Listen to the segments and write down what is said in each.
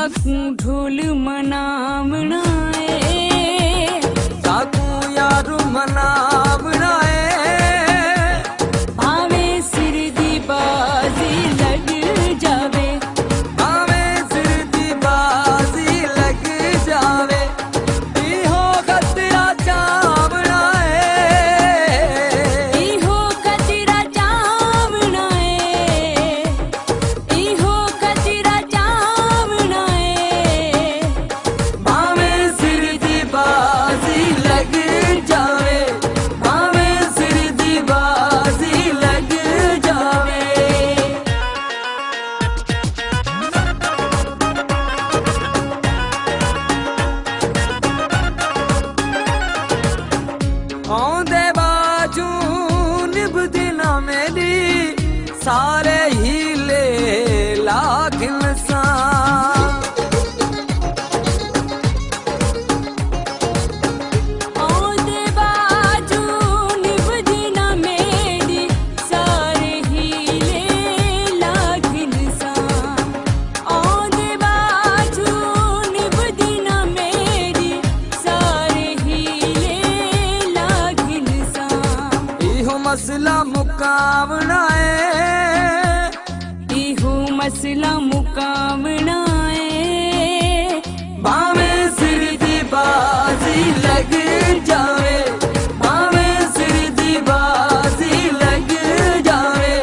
साकू ढोल मनावना साकू यारू मनावना भावे सिर दी बाजी लग जावे भावे सिर दी बाजी लग जावे इहो खतरा चावना इहो कचरा चावना इहो कचरा चावना भावे सिर दी बाजी लग जावे भावे सिर दी बाजी लग जावे औंदे बाजू निभदी ना मेरी सारे हीले लागिन सा औंदे बाजू निभदी ना मेरी सारे हीले लागिन सा औंदे बाजू निभदी ना मेरी सारे हीले लागिन सा इहो मसला मुकावना इहो मसला मुकावना भावे सिर दी बाजी लग जावे भावे सिर दी बाजी लग जावे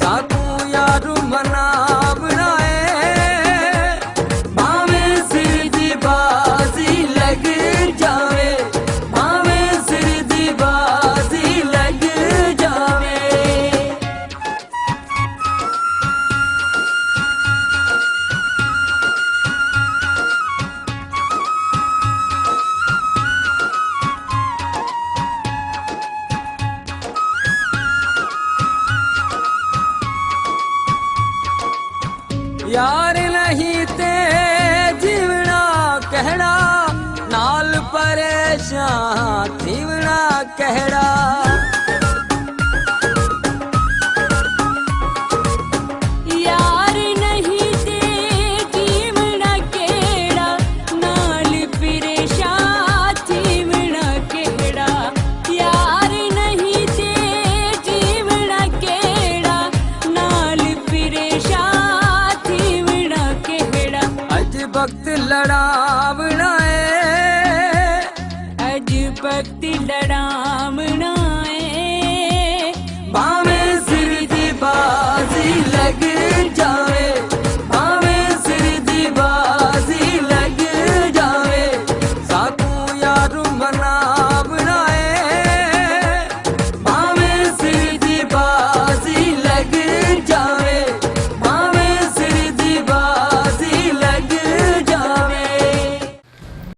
साकू यारू मनावना भावे सिर दी बाजी लग जावे भावे सिर दी बाजी लग जावे यार नहीं ते जीवना कहड़ा नाल परेशान जीवना कहड़ा यार नहीं ते जीवना केड़ा नाल परेशान जीवना केड़ा यार नहीं ते जीवना केड़ा नाल परेशान जीवना केड़ा अज वक्त लड़ावना अज वक्त लड़ावना भावे सिर दी बाजी लग जावे भावे सिर दी बाजी लग जावे साकू यारू मना